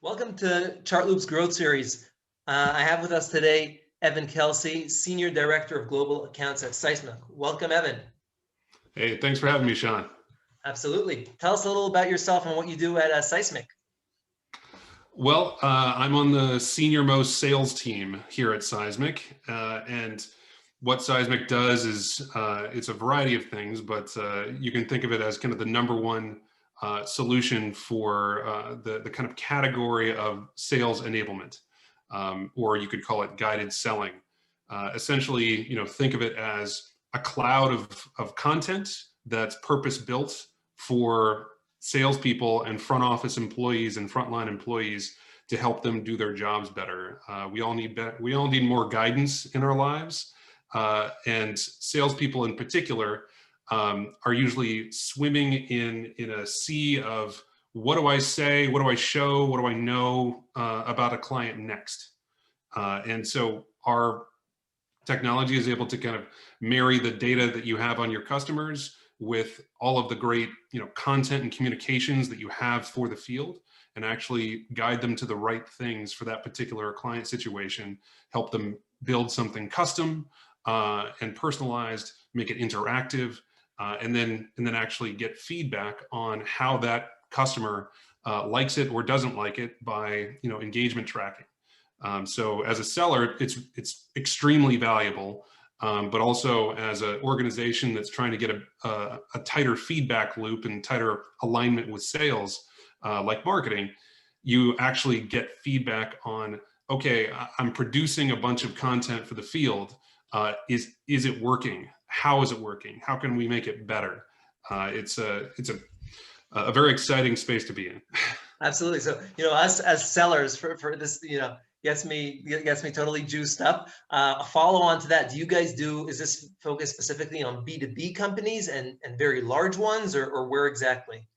Welcome to Chartloop's Growth Series. I have with us today Evan Kelsay, Senior Director of Global Accounts at Seismic. Welcome, Evan. Hey, thanks for having me, Sean. Absolutely. Tell us a little about yourself and what you do at Seismic. Well, I'm on the senior-most sales team here at Seismic, and what Seismic does is it's a variety of things, but you can think of it as kind of the number one solution for the kind of category of sales enablement, or you could call it guided selling. Essentially, think of it as a cloud of content that's purpose-built for salespeople and front office employees and frontline employees to help them do their jobs better. We all need more guidance in our lives, and salespeople in particular are usually swimming in a sea of what do I say, what do I show, what do I know about a client next, and so our technology is able to kind of marry the data that you have on your customers with all of the great content and communications that you have for the field, and actually guide them to the right things for that particular client situation, help them build something custom and personalized, make it interactive, and then actually get feedback on how that customer likes it or doesn't like it by engagement tracking. So as a seller, it's extremely valuable. But also as an organization that's trying to get a tighter feedback loop and tighter alignment with sales, like marketing, you actually get feedback on, okay, I'm producing a bunch of content for the field. Is it working? How is it working? How can we make it better? It's a very exciting space to be in. Absolutely. So, us as sellers for this, gets me totally juiced up. A follow on to that, is this focused specifically on B2B companies and very large ones, or where exactly?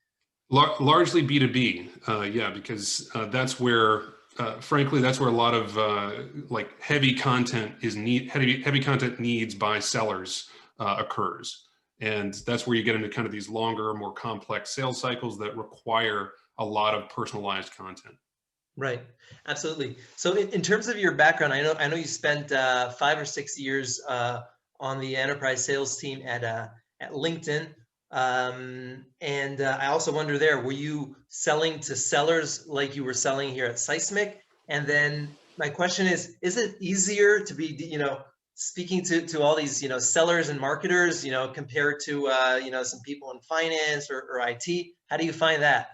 Largely B2B, yeah, because that's where, frankly, that's where a lot of like heavy content needs by sellers occurs. And that's where you get into kind of these longer, more complex sales cycles that require a lot of personalized content. Right, absolutely. So in terms of your background, I know you spent 5 or 6 years on the enterprise sales team at LinkedIn, and I also wonder there, were you selling to sellers like you were selling here at Seismic? And then my question is it easier to be speaking to all these sellers and marketers compared to some people in finance or IT? How do you find that?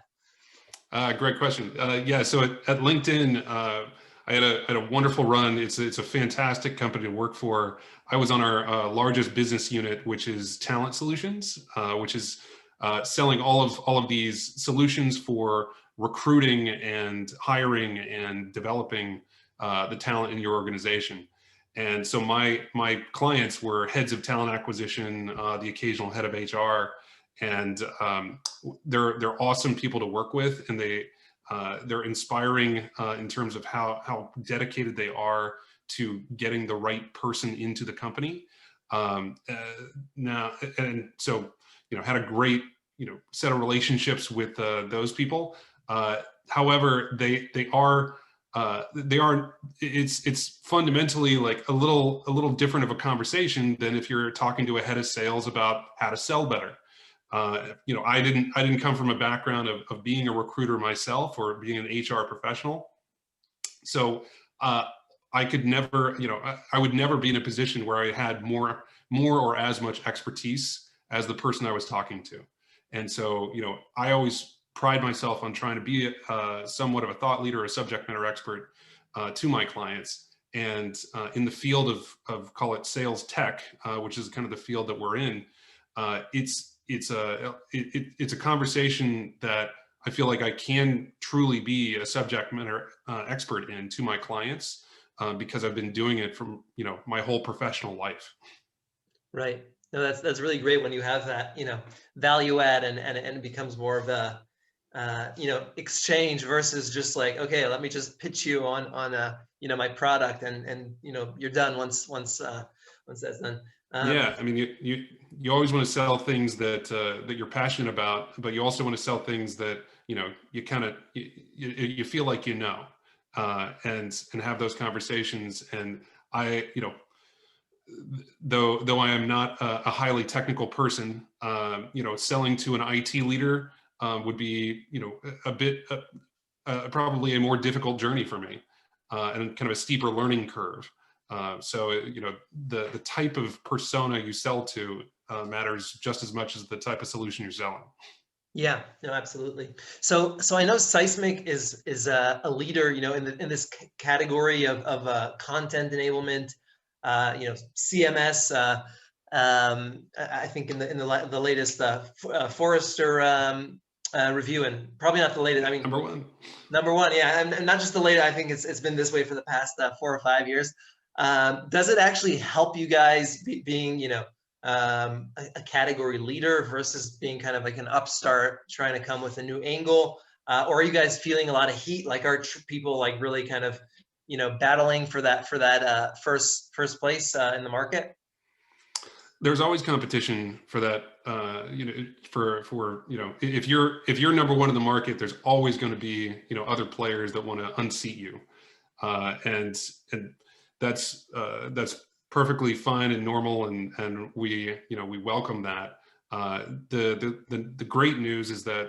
Great question. Yeah, so at LinkedIn, I had a wonderful run. It's a fantastic company to work for. I was on our largest business unit, which is talent solutions, which is selling all of these solutions for recruiting and hiring and developing the talent in your organization. And so my clients were heads of talent acquisition, the occasional head of HR, and they're awesome people to work with, and they're inspiring in terms of how dedicated they are to getting the right person into the company. Now, and so had a great set of relationships with those people. However, it's fundamentally like a little different of a conversation than if you're talking to a head of sales about how to sell better. I didn't come from a background of being a recruiter myself or being an HR professional. So I could never, I would never be in a position where I had more or as much expertise as the person I was talking to. And so, I always pride myself on trying to be somewhat of a thought leader, a subject matter expert to my clients. And in the field of call it sales tech, which is kind of the field that we're in, it's a conversation that I feel like I can truly be a subject matter expert in to my clients because I've been doing it from my whole professional life. Right. No, that's really great when you have that value add and it becomes more of a exchange versus just like, okay, let me just pitch you on my product and you're done once that's done. Yeah, I mean, you always want to sell things that that you're passionate about, but you also want to sell things that you kind of, you feel like, and have those conversations. And I, though I am not a highly technical person, selling to an IT leader would be, a bit, probably a more difficult journey for me, and kind of a steeper learning curve. So, the type of persona you sell to matters just as much as the type of solution you're selling. Yeah, no, absolutely. So I know Seismic is a leader, in this category of content enablement, CMS. I think in the latest Forrester review, and probably not the latest. I mean, Number one. Number one, yeah, and not just the latest. I think it's been this way for the past 4 or 5 years. Does it actually help you guys being, a category leader versus being kind of like an upstart trying to come with a new angle? Or are you guys feeling a lot of heat? Like, are people like really kind of, battling for that first place in the market? There's always competition for that. If you're number one in the market, there's always going to be, other players that want to unseat you, and that's perfectly fine and normal, and we welcome that. The great news is that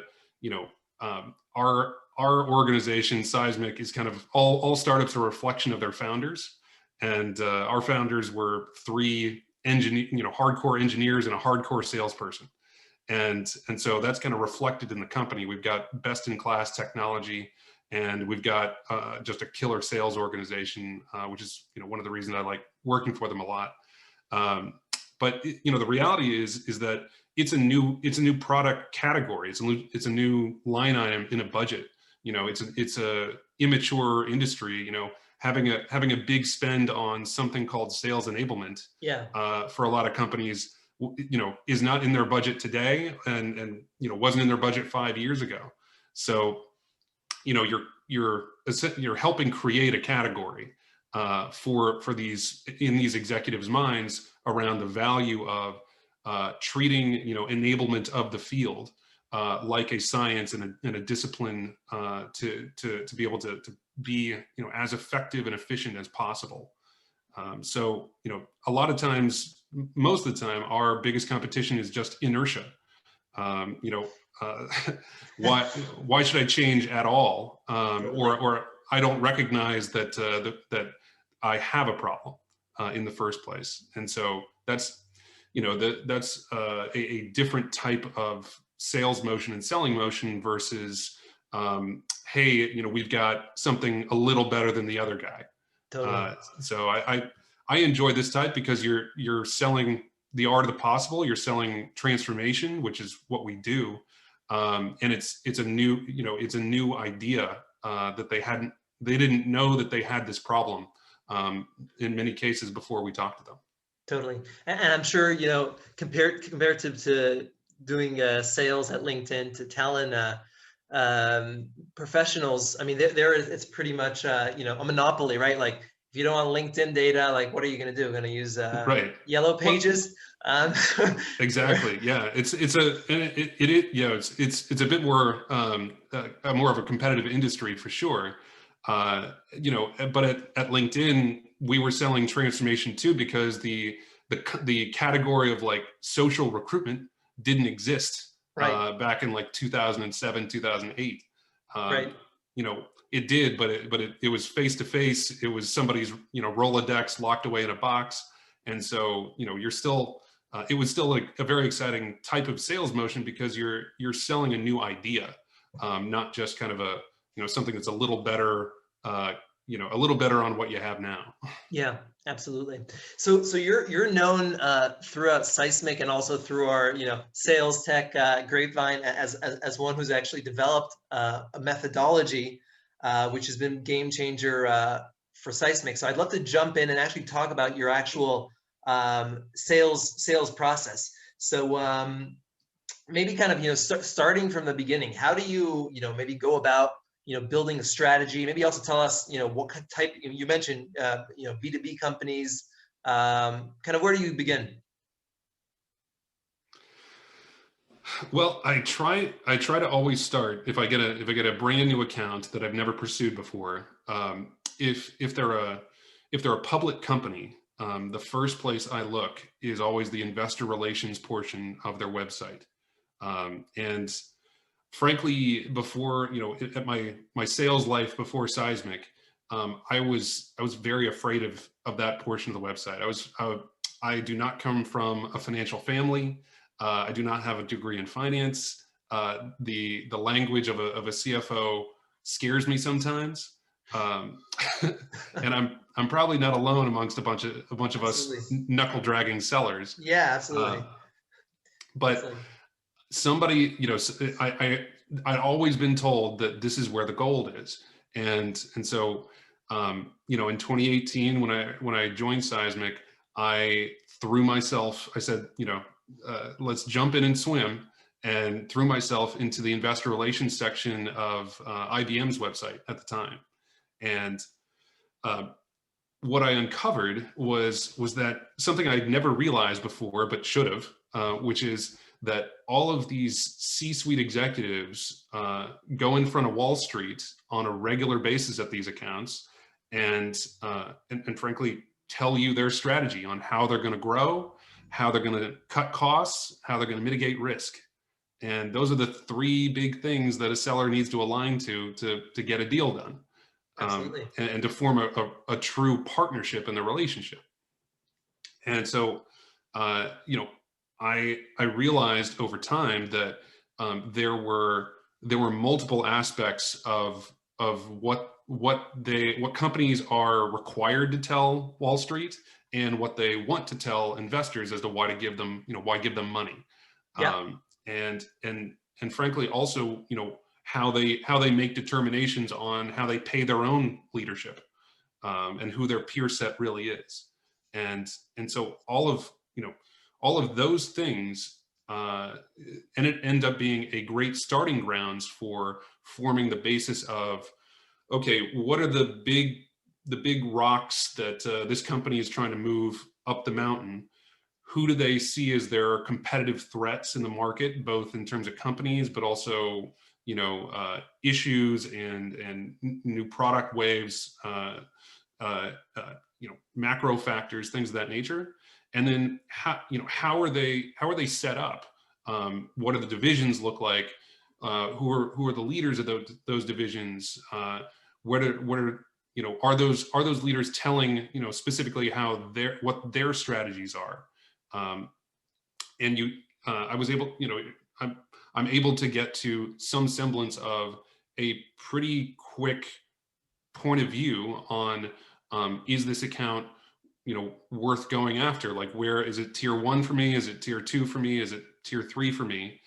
our organization Seismic is kind of all startups are a reflection of their founders, and our founders were 3 hardcore engineers and a hardcore salesperson, and so that's kind of reflected in the company. We've got best in class technology, and we've got just a killer sales organization, which is one of the reasons I like working for them a lot. But the reality is that it's a new product category. It's a new line item in a budget. It's a immature industry. Having a big spend on something called sales enablement, for a lot of companies, is not in their budget today, and wasn't in their budget 5 years ago. So, you're helping create a category for these executives' minds around the value of treating enablement of the field like a science and a discipline, to be able to be as effective and efficient as possible. So a lot of times, most of the time, our biggest competition is just inertia. Why should I change at all? Or I don't recognize that I have a problem in the first place. And so that's a different type of sales motion and selling motion versus, hey, we've got something a little better than the other guy. Totally. So I enjoy this type because you're selling the art of the possible. You're selling transformation, which is what we do, and it's a new idea that they didn't know that they had this problem in many cases before we talked to them. Totally, and I'm sure comparative to doing sales at LinkedIn to talent professionals. I mean, it's pretty much a monopoly, right? Like, if you don't want LinkedIn data, like, what are you going to do? Going to use Yellow Pages? Exactly. Yeah, it's a bit more more of a competitive industry for sure. But at LinkedIn, we were selling transformation too, because the category of like social recruitment didn't exist back in like 2007, 2008. It did, but it was face to face. It was somebody's Rolodex locked away in a box, and so you're still. It was still like a very exciting type of sales motion because you're selling a new idea, not just kind of a something that's a little better, a little better on what you have now. Yeah, absolutely. So you're known throughout Seismic and also through our sales tech grapevine as one who's actually developed a methodology which has been game changer for Seismic. So I'd love to jump in and actually talk about your actual sales process. So maybe kind of starting from the beginning, how do you maybe go about building a strategy? Maybe also tell us what type. You mentioned B2B companies. Kind of where do you begin? Well, I try to always start if I get a brand new account that I've never pursued before. If they're a public company, the first place I look is always the investor relations portion of their website. And frankly, before, at my sales life before Seismic, I was very afraid of that portion of the website. I do not come from a financial family. I do not have a degree in finance. The language of a CFO scares me sometimes, um, and I'm probably not alone amongst a bunch of us Absolutely. knuckle dragging sellers. Yeah, absolutely. Uh, but Excellent. somebody, I'd always been told that this is where the gold is, and so in 2018 when I joined Seismic, I threw myself. I said, let's jump in and swim, and threw myself into the investor relations section of IBM's website at the time, and uh, what I uncovered was that something I'd never realized before, but should have, which is that all of these C-suite executives go in front of Wall Street on a regular basis at these accounts, and frankly tell you their strategy on how they're going to grow, how they're going to cut costs, how they're going to mitigate risk. And those are the three big things that a seller needs to align to get a deal done, Absolutely. and to form a true partnership in the relationship. And so, I realized over time that there were multiple aspects of what companies are required to tell Wall Street, and what they want to tell investors as to why to give them money, Yeah, and frankly also how they make determinations on how they pay their own leadership, and who their peer set really is, and so all of those things, and it end up being a great starting grounds for forming the basis of, okay, what are the big rocks that this company is trying to move up the mountain? Who do they see as their competitive threats in the market, both in terms of companies, but also issues and new product waves, uh, uh, macro factors, things of that nature. And then how are they set up? What do the divisions look like? Who are the leaders of those divisions? What are those leaders telling specifically what their strategies are? And I was able, I'm able to get to some semblance of a pretty quick point of view on, is this account worth going after? Like, where is it? Tier 1 for me? Is it tier 2 for me? Is it tier 3 for me,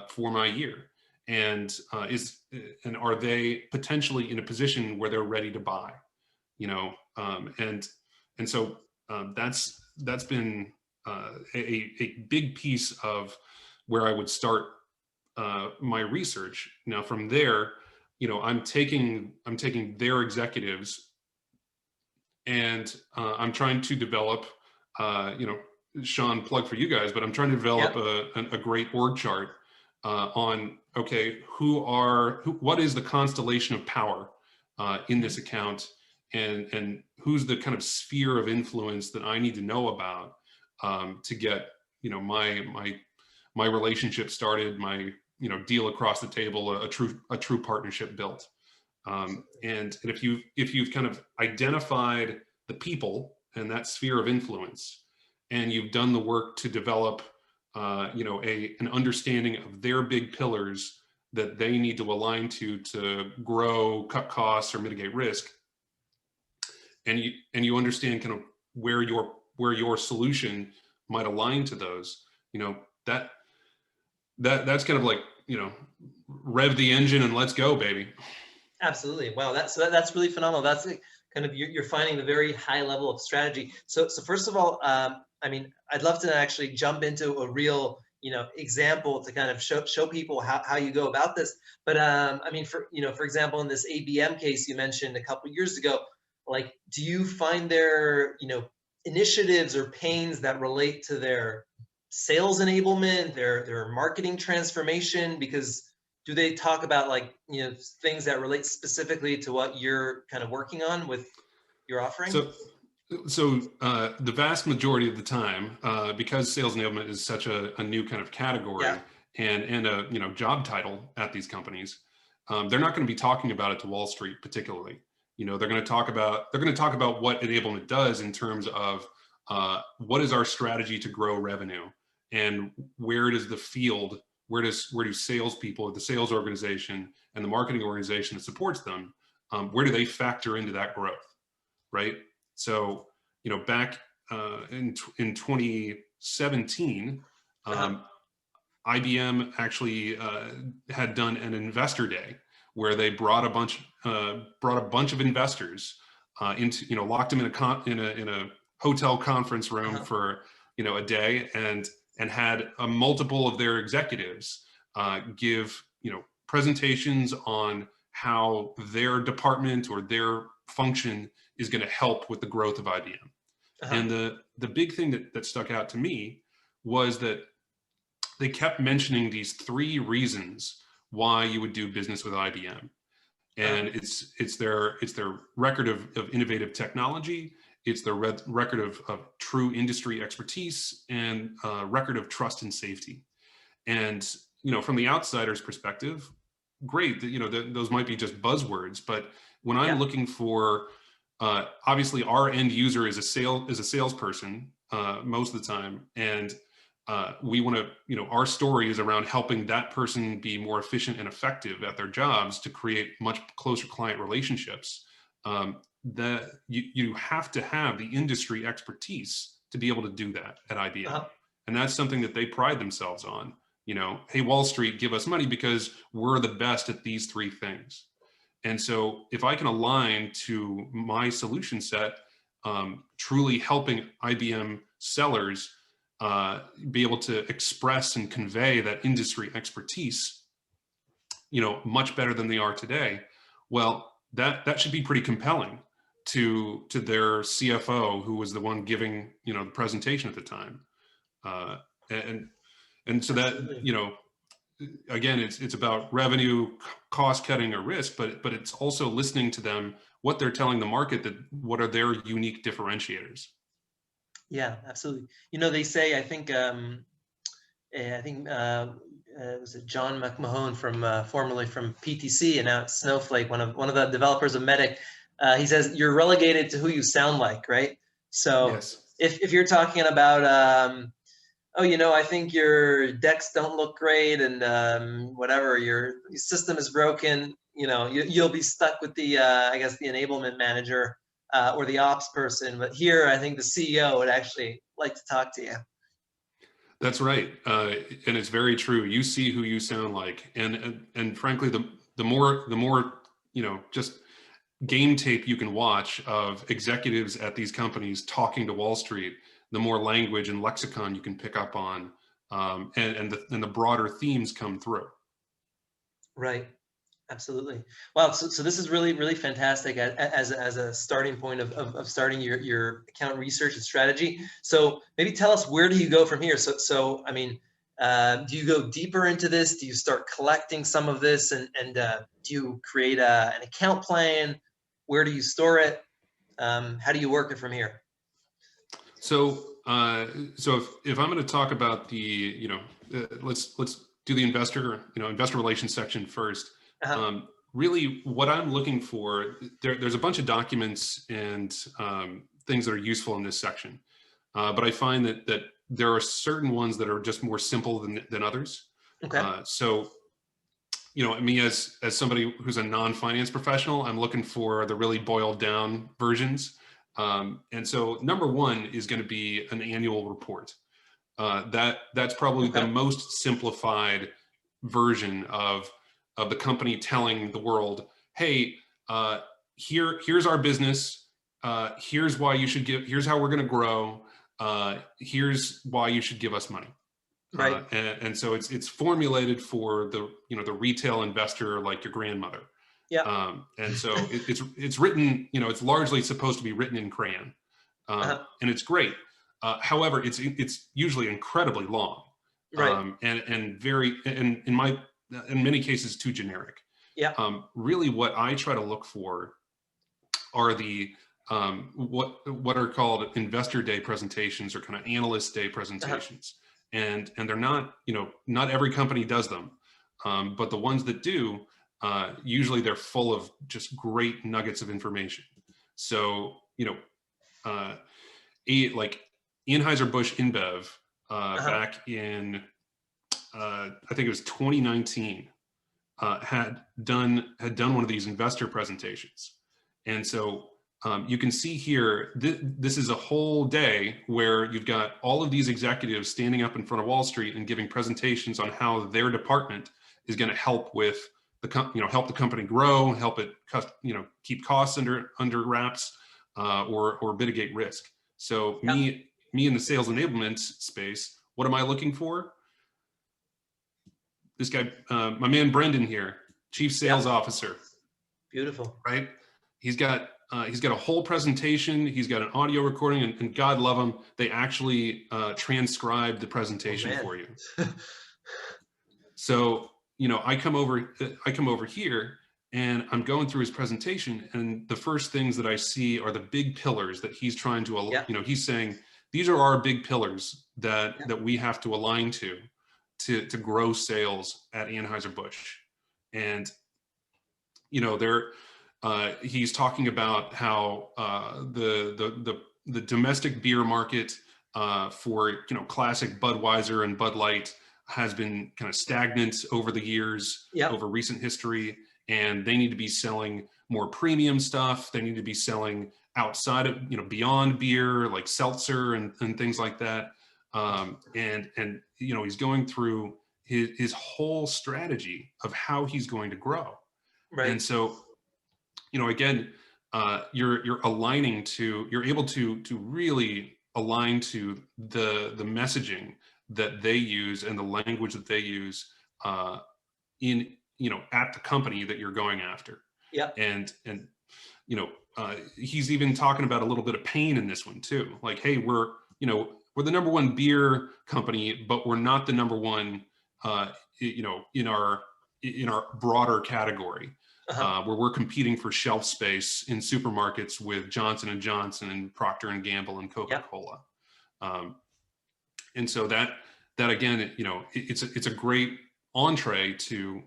for my year? And are they potentially in a position where they're ready to buy? And so that's been a big piece of where I would start my research. Now from there, I'm taking their executives, and I'm trying to develop, Sean, plug for you guys, but I'm trying to develop a great org chart on, okay, what is the constellation of power in this account, and who's the kind of sphere of influence that I need to know about, to get my relationship started, my deal across the table, a true partnership built. And if you've kind of identified the people and that sphere of influence, and you've done the work to develop an understanding of their big pillars that they need to align to grow, cut costs, or mitigate risk, and you understand kind of where your solution might align to those, that's kind of like, rev the engine and let's go, baby. absolutely. Wow, that's really phenomenal. That's like kind of you're finding the very high level of strategy. So first of all, I mean, I'd love to actually jump into a real example to kind of show people how you go about this. But I mean, for example, in this ABM case you mentioned a couple years ago, like, do you find there initiatives or pains that relate to their sales enablement, their marketing transformation? Because do they talk about like, things that relate specifically to what you're kind of working on with your offering? So the vast majority of the time, because sales enablement is such a new kind of category Yeah. and a job title at these companies, they're not going to be talking about it to Wall Street particularly. They're going to talk about what enablement does in terms of what is our strategy to grow revenue, and where does the field, where do salespeople, the sales organization, and the marketing organization that supports them, where do they factor into that growth, right? So, back in 2017, IBM actually had done an investor day where they brought a bunch of investors into, locked them in a hotel conference room for a day, and had a multiple of their executives give presentations on how their department or their function is going to help with the growth of IBM. And the big thing that stuck out to me was that they kept mentioning these 3 reasons why you would do business with IBM. And it's their record of innovative technology, it's their record of true industry expertise, and record of trust and safety. And from the outsider's perspective, great, those might be just buzzwords, but when I'm looking for, obviously our end user is a salesperson most of the time, and we want to, our story is around helping that person be more efficient and effective at their jobs to create much closer client relationships. That you have to have the industry expertise to be able to do that at IBM. And that's something that they pride themselves on. Hey, Wall Street, give us money because we're the best at these 3 things. And so if I can align to my solution set, truly helping IBM sellers be able to express and convey that industry expertise, much better than they are today, well, that should be pretty compelling to their CFO, who was the one giving, the presentation at the time. And so that, again, it's about revenue, cost cutting, or risk, but it's also listening to them, what they're telling the market, that what are their unique differentiators. Yeah, absolutely. They say, I think was it John McMahon from formerly from PTC and now at Snowflake, one of the developers of Medic. He says you're relegated to who you sound like, right? So yes. if you're talking about I think your decks don't look great, and whatever, your system is broken, you'll be stuck with the I guess the enablement manager or the ops person. But here, I think the CEO would actually like to talk to you. That's right, and it's very true. You see who you sound like, and frankly, the more just game tape you can watch of executives at these companies talking to Wall Street, the more language and lexicon you can pick up on, and the broader themes come through. Right. Absolutely. Wow. So this is really, really fantastic as a starting point of starting your account research and strategy. So maybe tell us, where do you go from here? So I mean, do you go deeper into this? Do you start collecting some of this, and do you create an account plan? Where do you store it? How do you work it from here? So if I'm going to talk about the, let's do the investor relations section first. Really, what I'm looking for, there's a bunch of documents and things that are useful in this section, but I find that there are certain ones that are just more simple than others. Okay. So, me as somebody who's a non-finance professional, I'm looking for the really boiled down versions. And so number 1 is going to be an annual report. That's probably the most simplified version of the company telling the world, hey, here's our business. Here's why you should here's how we're going to grow. Here's why you should give us money. Right. And so it's formulated for the retail investor, like your grandmother. Yeah. And so it's written, it's largely supposed to be written in crayon, and it's great. However, it's usually incredibly long, Right. and very, and in many cases too generic. Yeah. Really, what I try to look for are the what are called investor day presentations, or kind of analyst day presentations, and they're not, not every company does them, but the ones that do, usually they're full of just great nuggets of information. So like Anheuser-Busch InBev, back in I think it was 2019, had done one of these investor presentations. And so you can see here, this is a whole day where you've got all of these executives standing up in front of Wall Street and giving presentations on how their department is going to help with help the company grow, help it keep costs under wraps, or mitigate risk. So me in the sales enablement space, what am I looking for? This guy, my man Brendan here, Chief Sales Officer. Beautiful. Right? He's got a whole presentation. He's got an audio recording, and God love him, they actually transcribe the presentation for you. So I come over here, and I'm going through his presentation, and the first things that I see are the big pillars that he's trying to, he's saying, these are our big pillars that we have to align to grow sales at Anheuser-Busch. And he's talking about how the domestic beer market for classic Budweiser and Bud Light has been kind of stagnant over the years, over recent history, and they need to be selling more premium stuff. They need to be selling outside of beyond beer, like seltzer and things like that. And he's going through his whole strategy of how he's going to grow. Right. And so, again, you're aligning to, you're able to really align to the messaging that they use and the language that they use in at the company that you're going after. Yeah. And he's even talking about a little bit of pain in this one too. Like, hey, we're the number one beer company, but we're not the number one, in our broader category, where we're competing for shelf space in supermarkets with Johnson & Johnson and Procter & Gamble and Coca-Cola. And so that again, it's a great entree to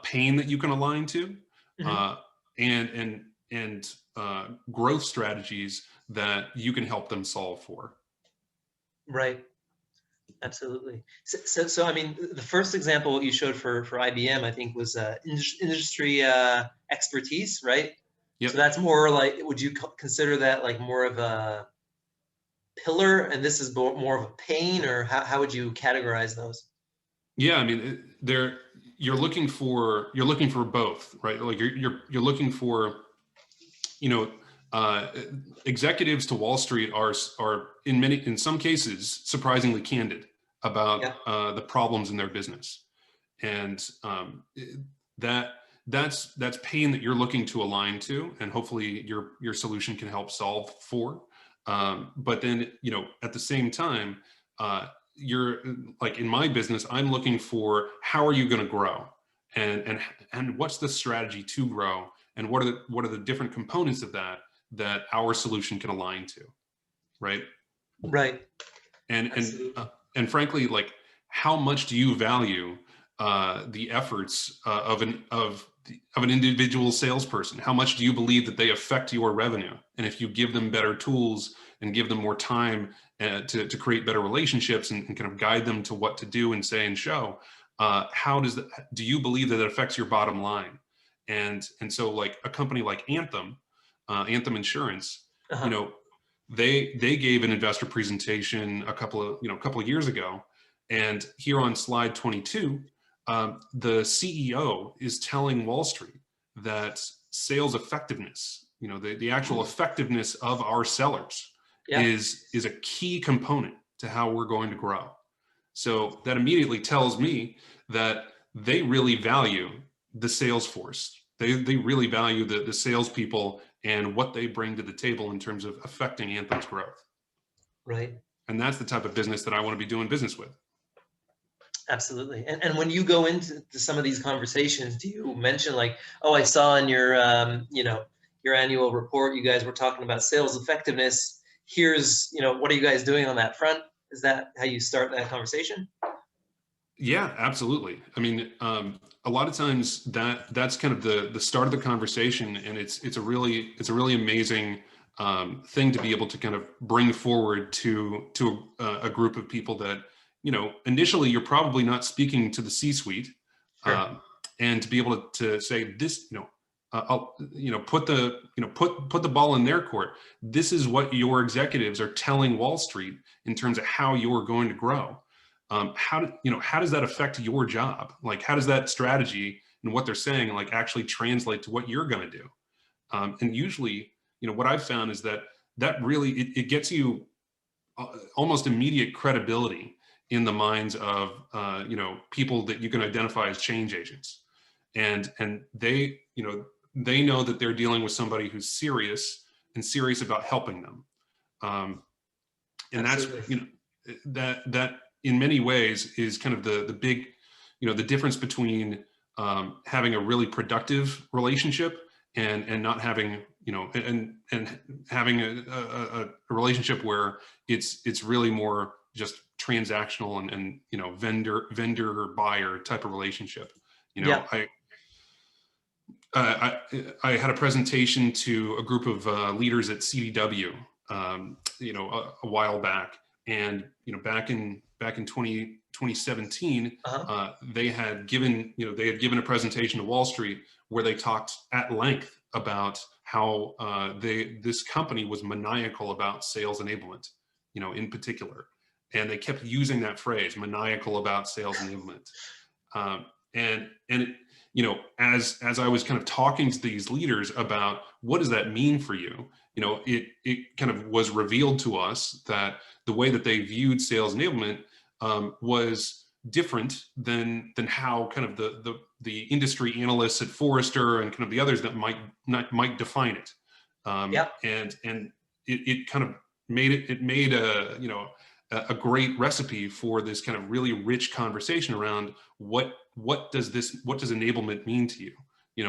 pain that you can align to, and growth strategies that you can help them solve for. Right. Absolutely. So I mean, the first example you showed for IBM, I think, was industry expertise, right? Yep. So that's more like, would you consider that like more of a pillar, and this is more of a pain, or how would you categorize those? Yeah, I mean, you're looking for both, right? Like you're looking for, executives to Wall Street are in some cases surprisingly candid about the problems in their business, and that's pain that you're looking to align to, and hopefully your solution can help solve for. But then at the same time, you're like, in my business, I'm looking for, how are you going to grow, and what's the strategy to grow, and what are the different components of that our solution can align to, right? Right. And frankly, like, how much do you value the efforts of an individual salesperson? How much do you believe that they affect your revenue? And if you give them better tools and give them more time to create better relationships and kind of guide them to what to do and say and show, do you believe that it affects your bottom line? And so, like, a company like Anthem Insurance, they gave an investor presentation a couple of years ago, and here on slide 22, the CEO is telling Wall Street that sales effectiveness, the actual effectiveness of our sellers, is a key component to how we're going to grow. So that immediately tells me that they really value the sales force. They really value the salespeople and what they bring to the table in terms of affecting Anthem's growth. Right. And that's the type of business that I want to be doing business with. Absolutely. And when you go into some of these conversations, do you mention like, oh, I saw in your, your annual report, you guys were talking about sales effectiveness. Here's, what are you guys doing on that front? Is that how you start that conversation? Yeah, absolutely. I mean, a lot of times that's kind of the start of the conversation, and it's a really amazing thing to be able to kind of bring forward to a group of people that, initially you're probably not speaking to the C-suite, Sure. and to be able to say this, I'll, put the ball in their court. This is what your executives are telling Wall Street in terms of how you're going to grow. How does that affect your job? Like, how does that strategy and what they're saying like actually translate to what you're going to do? And usually, what I've found is that really it gets you almost immediate credibility in the minds of people that you can identify as change agents, and they they know that they're dealing with somebody who's serious about helping them. And Absolutely. that's that in many ways is kind of the big, the difference between having a really productive relationship and not having, and having a relationship where it's really more just transactional and vendor buyer type of relationship. Yeah. I had a presentation to a group of leaders at CDW, a while back, and back in 2017, they had given a presentation to Wall Street where they talked at length about how this company was maniacal about sales enablement, in particular, and they kept using that phrase, maniacal about sales enablement, and as I was kind of talking to these leaders about what does that mean for you, it kind of was revealed to us that the way that they viewed sales enablement was different than how kind of the industry analysts at Forrester and kind of the others that might define it. And it kind of made a great recipe for this kind of really rich conversation around what does enablement mean to you?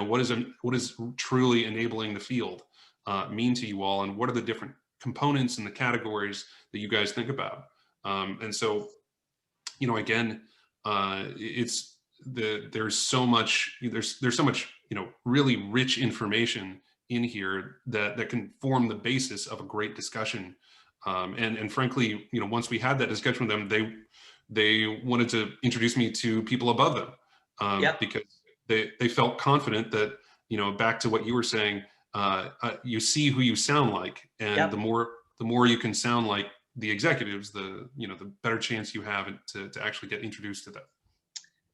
What is truly enabling the field mean to you all, and what are the different components and the categories that you guys think about? And so, again, there's so much really rich information in here that can form the basis of a great discussion. And frankly, once we had that discussion with them, they wanted to introduce me to people above them, because they felt confident that, back to what you were saying, you see who you sound like, and the more you can sound like the executives, the better chance you have to actually get introduced to them.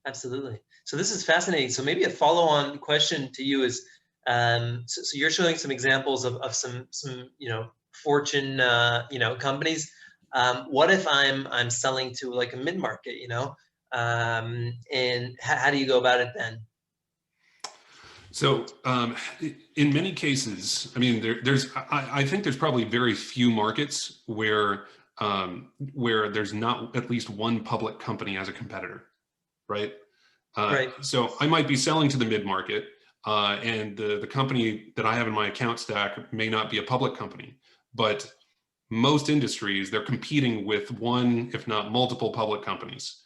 Absolutely. So this is fascinating. So maybe a follow-on question to you is, so you're showing some examples of some Fortune companies. What if I'm selling to like a mid-market, and how do you go about it then? So in many cases, I mean, I think there's probably very few markets where there's not at least one public company as a competitor, right? Right. So I might be selling to the mid-market, and the company that I have in my account stack may not be a public company, but most industries, they're competing with one, if not multiple public companies,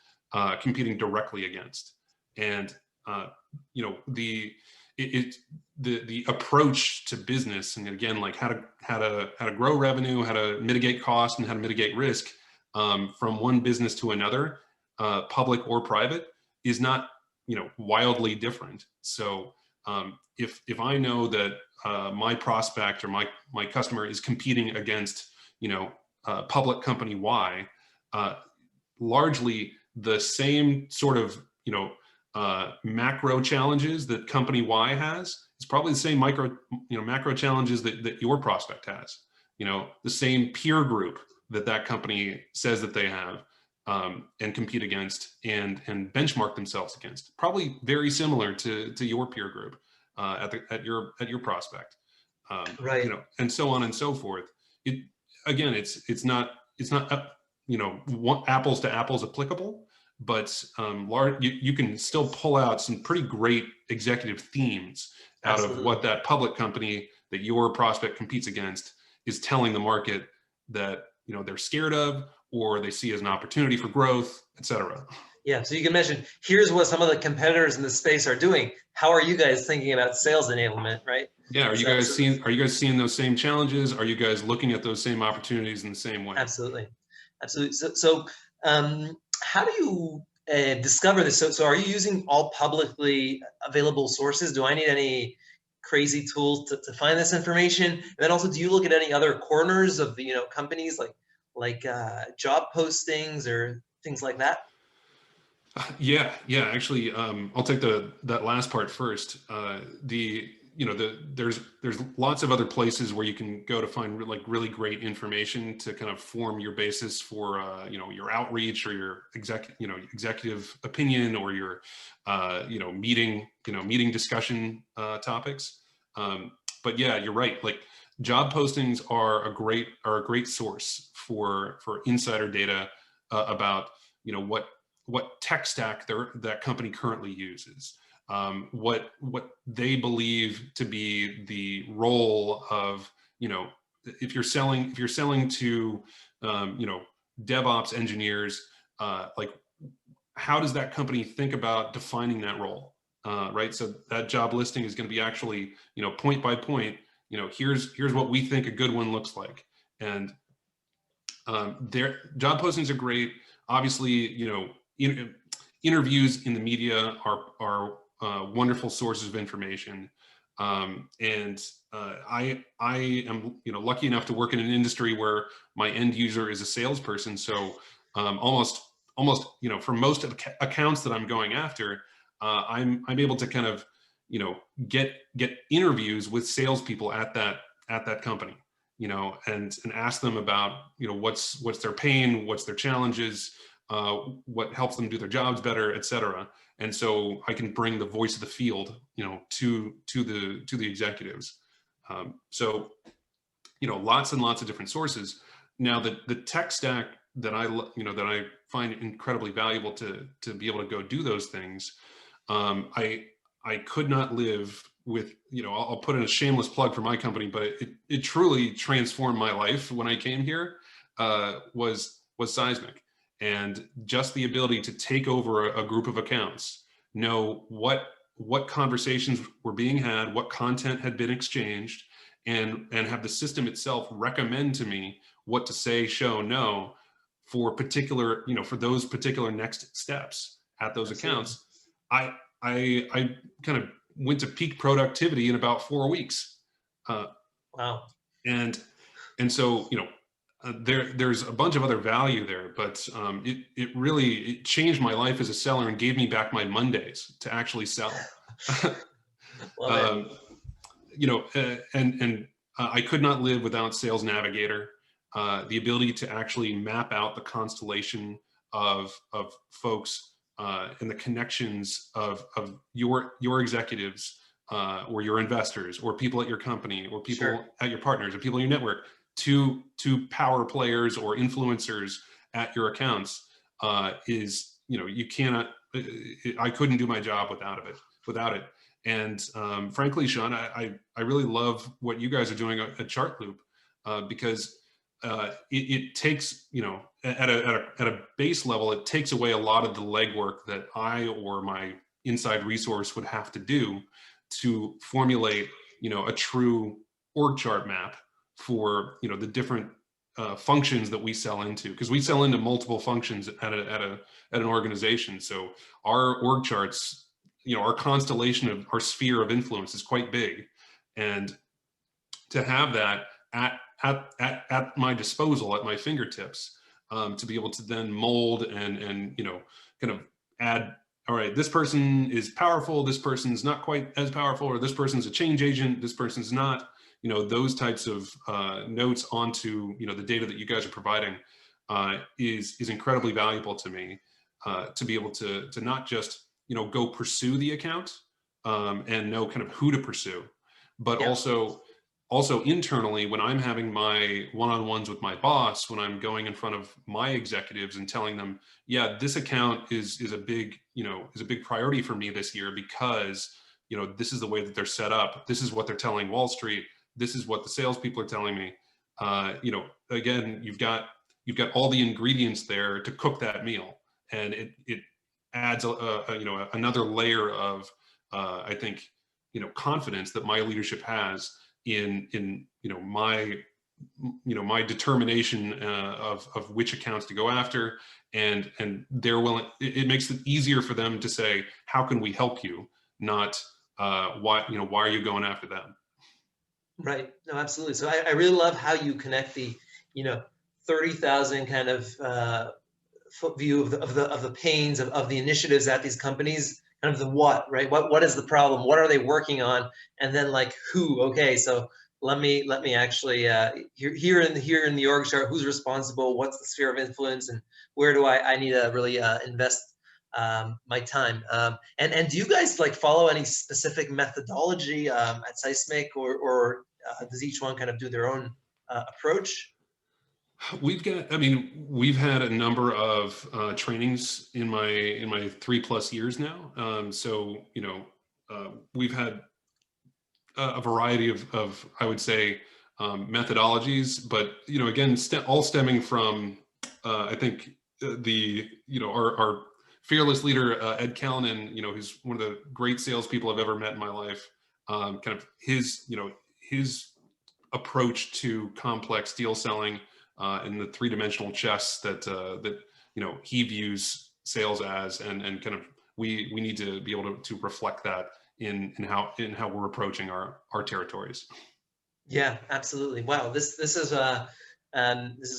competing directly against. And the approach to business, and again, like how to grow revenue, how to mitigate cost, and how to mitigate risk from one business to another, public or private, is not wildly different. So if I know that my prospect or my customer is competing against public company Y, largely the same sort of macro challenges that company Y has, it's probably the same macro challenges that your prospect has. The same peer group that company says that they have, and compete against and benchmark themselves against, probably very similar to your peer group at your prospect, right. and so on and so forth. It's not apples to apples applicable, but you can still pull out some pretty great executive themes out of Absolutely. what that public company that your prospect competes against is telling the market that they're scared of, or they see as an opportunity for growth, et cetera. Yeah, so you can mention, here's what some of the competitors in the space are doing. How are you guys thinking about sales enablement, right? Yeah, are you guys seeing those same challenges? Are you guys looking at those same opportunities in the same way? Absolutely, absolutely. So how do you discover this? So are you using all publicly available sources? Do I need any crazy tools to find this information? And then also, do you look at any other corners of the companies like job postings or things like that? Yeah. Actually, I'll take that last part first. There's lots of other places where you can go to find really great information to kind of form your basis for your outreach or your executive opinion, or your meeting discussion topics. But yeah, you're right. Like, job postings are a great source for insider data about what tech stack that company currently uses, what they believe to be the role of, if you're selling to DevOps engineers, like, how does that company think about defining that role, right? So that job listing is going to be actually point by point, here's what we think a good one looks like. And their job postings are great. Obviously, interviews in the media are wonderful sources of information. And I am lucky enough to work in an industry where my end user is a salesperson. So almost for most of the accounts that I'm going after, I'm able to kind of get interviews with salespeople at that company, and ask them about what's their pain, what's their challenges, what helps them do their jobs better, et cetera. And so I can bring the voice of the field, to the executives. So lots and lots of different sources. Now, the tech stack that I find incredibly valuable to be able to go do those things. I could not live with, I'll put in a shameless plug for my company, but it truly transformed my life when I came here, was Seismic. And just the ability to take over a group of accounts, know what conversations were being had, what content had been exchanged, and have the system itself recommend to me what to say, show, no, for those particular next steps at those accounts. I kind of went to peak productivity in about 4 weeks. Wow. And so, there's a bunch of other value there, but it really changed my life as a seller and gave me back my Mondays to actually sell. Love it. And I could not live without Sales Navigator. The ability to actually map out the constellation of folks, and the connections of your executives, or your investors, or people at your company, or people at your partners, or people in your network, to power players or influencers at your accounts, is, you cannot, I couldn't do my job without it. And frankly, Sean, I really love what you guys are doing at Chartloop, because it takes, at a base level, it takes away a lot of the legwork that I or my inside resource would have to do to formulate, a true org chart map for, the different functions that we sell into, because we sell into multiple functions at an organization. So our org charts, our constellation of our sphere of influence is quite big, and to have that at my disposal, at my fingertips, to be able to then mold and kind of add, all right, this person is powerful, this person's not quite as powerful, or this person's a change agent, this person's not, those types of notes onto the data that you guys are providing, is incredibly valuable to me, to be able to not just go pursue the account, and know kind of who to pursue, but also internally, when I'm having my one-on-ones with my boss, when I'm going in front of my executives and telling them, yeah, this account is a big, is a big priority for me this year because, this is the way that they're set up. This is what they're telling Wall Street. This is what the salespeople are telling me. Again, you've got all the ingredients there to cook that meal, and it adds another layer of I think confidence that my leadership has in my determination of which accounts to go after, and they're willing. It makes it easier for them to say, how can we help you, not why are you going after them. Right. No, absolutely. So I really love how you connect the 30,000 kind of foot view of the pains of the initiatives at these companies, kind of the what, right? What is the problem? What are they working on? And then like who? Okay, so let me actually here in the org chart, who's responsible? What's the sphere of influence, and where do I need to really invest my time? And do you guys like follow any specific methodology at Seismic, or does each one kind of do their own approach? We've had a number of trainings in my 3+ years now. So we've had a variety of I would say methodologies, but again, all stemming from I think our fearless leader Ed Callanan, who's one of the great salespeople I've ever met in my life. Kind of his approach to complex deal selling and the three-dimensional chess that he views sales as, and kind of we need to be able to reflect that in how we're approaching our territories. Yeah, absolutely. Wow, this is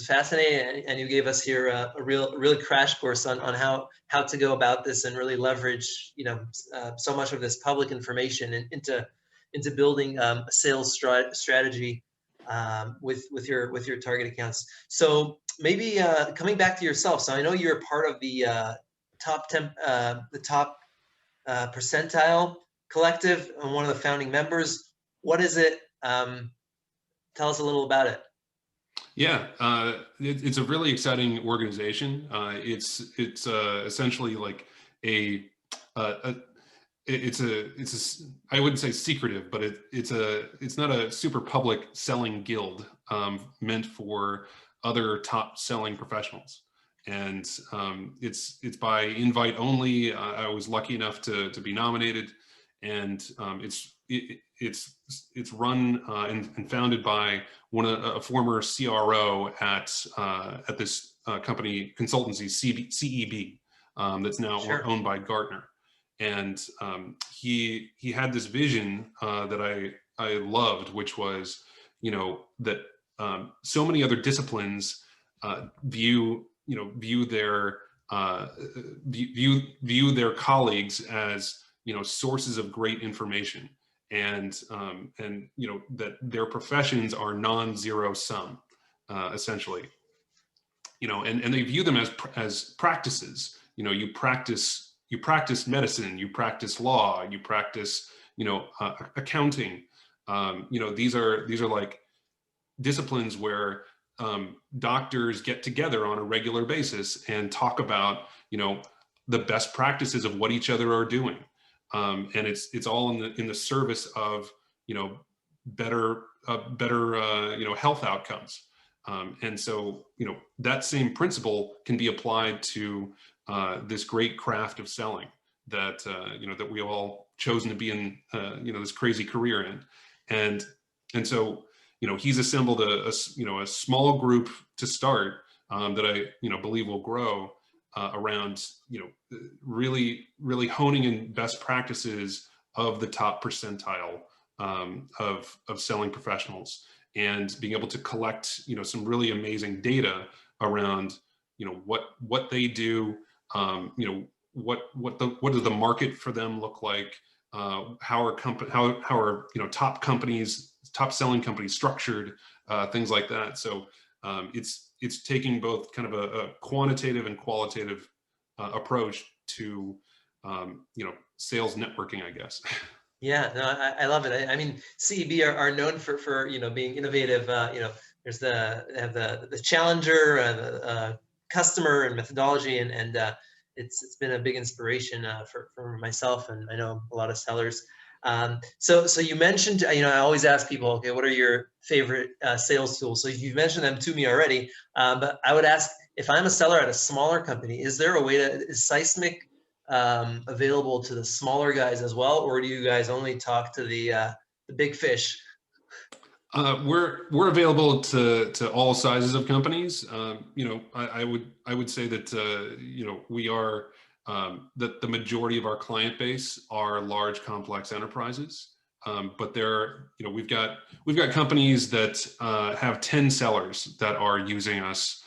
fascinating, and you gave us here a really crash course on how to go about this and really leverage so much of this public information into building a sales strategy with your target accounts. So maybe coming back to yourself. So I know you're part of the top percentile collective and one of the founding members. What is it? Tell us a little about it. Yeah, it's a really exciting organization. It's essentially like it's a I wouldn't say secretive, but it's not a super public selling guild meant for other top selling professionals, and it's by invite only. I was lucky enough to be nominated, and it's run and founded by a former CRO at this company consultancy CEB that's now Sure. owned by Gartner. And he had this vision that I loved, which was that so many other disciplines view their colleagues as sources of great information, and that their professions are non-zero sum, essentially, and they view them as practices. You practice medicine, you practice law, you practice accounting. These are like disciplines where doctors get together on a regular basis and talk about the best practices of what each other are doing, and it's all in the service of better health outcomes. And so that same principle can be applied to this great craft of selling that that we all chosen to be in this crazy career in, and so he's assembled a small group to start that I believe will grow around really honing in best practices of the top percentile of selling professionals, and being able to collect some really amazing data around what they do, what does the market for them look like, how are top selling companies structured, things like that. So it's taking both kind of a quantitative and qualitative approach to sales networking, I guess. Yeah, no, I love it. I mean, CEB are known for being innovative. There's they have the challenger, the customer and methodology, and it's been a big inspiration for myself, and I know a lot of sellers. So you mentioned, I always ask people, okay, what are your favorite sales tools? So you've mentioned them to me already, but I would ask, if I'm a seller at a smaller company, is there a way is Seismic available to the smaller guys as well, or do you guys only talk to the big fish? We're available to all sizes of companies. I would say that we are that the majority of our client base are large, complex enterprises. But we've got companies that have 10 sellers that are using us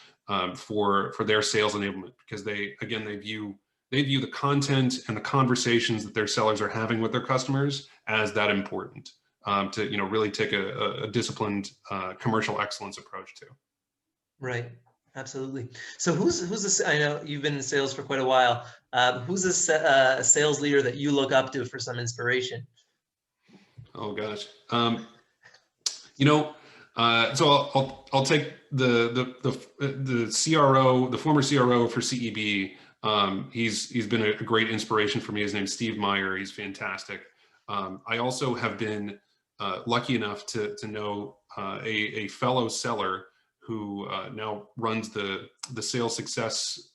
for their sales enablement, because they view the content and the conversations that their sellers are having with their customers as that important. To really take a disciplined commercial excellence approach to. Right, absolutely. So who's this? I know you've been in sales for quite a while. Who's a sales leader that you look up to for some inspiration? Oh gosh, so I'll take the CRO, the former CRO for CEB. He's been a great inspiration for me. His name's Steve Meyer. He's fantastic. I also have been lucky enough to know a fellow seller who now runs the sales success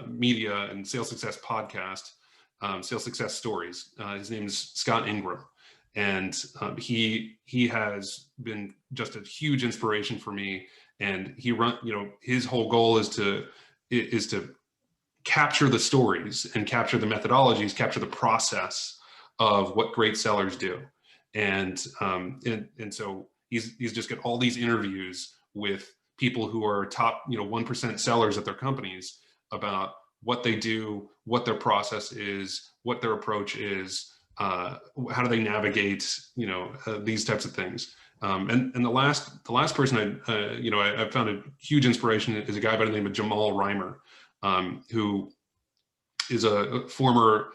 media and sales success podcast, Sales Success Stories. His name is Scott Ingram, and he has been just a huge inspiration for me. And his whole goal is to capture the stories and capture the methodologies, capture the process of what great sellers do. And so he's just got all these interviews with people who are top 1% sellers at their companies about what they do, what their process is, what their approach is, how do they navigate these types of things. And the last person I found a huge inspiration is a guy by the name of Jamal Reimer, who is a former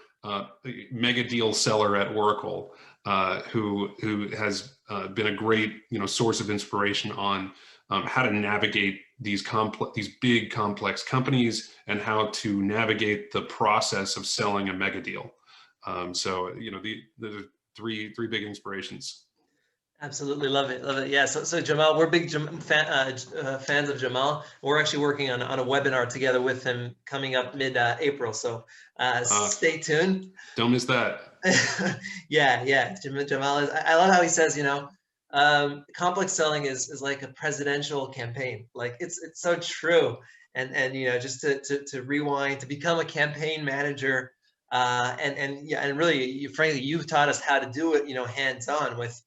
mega deal seller at Oracle, who has been a great source of inspiration on how to navigate these big complex companies and how to navigate the process of selling a mega deal. So the three big inspirations. Absolutely love it, love it. Yeah. So Jamal, we're big fans of Jamal. We're actually working on a webinar together with him coming up mid-April. So stay tuned. Don't miss that. Yeah. Jamal is. I love how he says, complex selling is like a presidential campaign. Like it's so true. And just to rewind, to become a campaign manager, and really, frankly, you've taught us how to do it, hands-on with,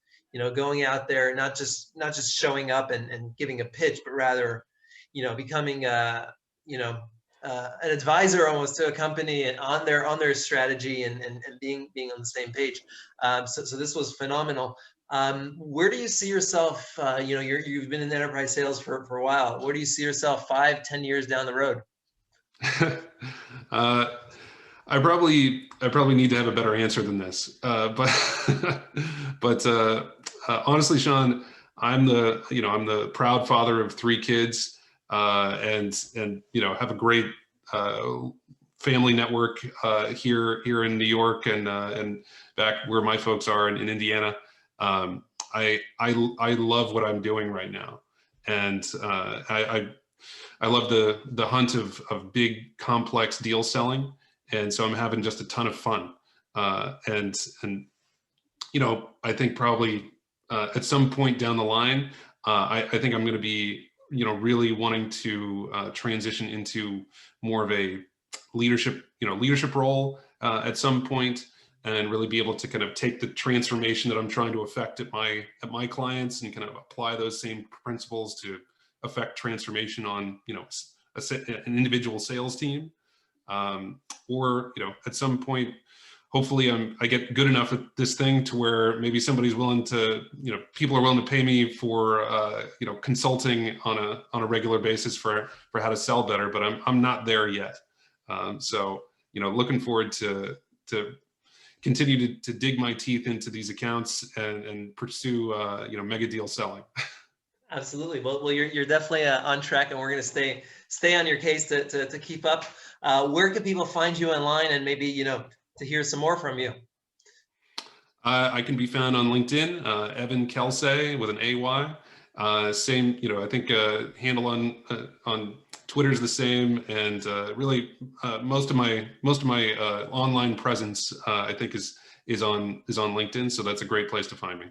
going out there, not just showing up and giving a pitch, but rather, becoming an advisor almost to a company and on their strategy and being on the same page. So this was phenomenal. Where do you see yourself? You've been in enterprise sales for a while. Where do you see yourself 5-10 years down the road? I probably need to have a better answer than this, but honestly, Sean, I'm the proud father of 3 kids, and have a great family network here in New York and back where my folks are in Indiana. I love what I'm doing right now, and I love the hunt of big complex deal selling. And so I'm having just a ton of fun. And I think probably at some point down the line, I think I'm going to be, really wanting to transition into more of a leadership role at some point, and really be able to kind of take the transformation that I'm trying to affect at my clients and kind of apply those same principles to affect transformation on, an individual sales team. Or at some point, hopefully I get good enough at this thing to where maybe somebody's willing to, people are willing to pay me for, consulting on a regular basis for how to sell better, but I'm not there yet. So, looking forward to continue to dig my teeth into these accounts and pursue mega deal selling. Absolutely. Well, you're definitely on track, and we're going to stay on your case to keep up. Where can people find you online, and maybe to hear some more from you? I can be found on LinkedIn, Evan Kelsay with an AY. Same, I think handle on Twitter is the same, and really most of my online presence I think is on LinkedIn. So that's a great place to find me.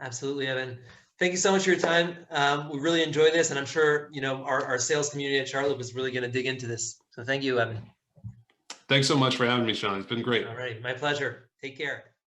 Absolutely, Evan. Thank you so much for your time. We really enjoy this, and I'm sure our sales community at Chartloop is really going to dig into this. So thank you, Evan. Thanks so much for having me, Sean. It's been great. All right, my pleasure. Take care.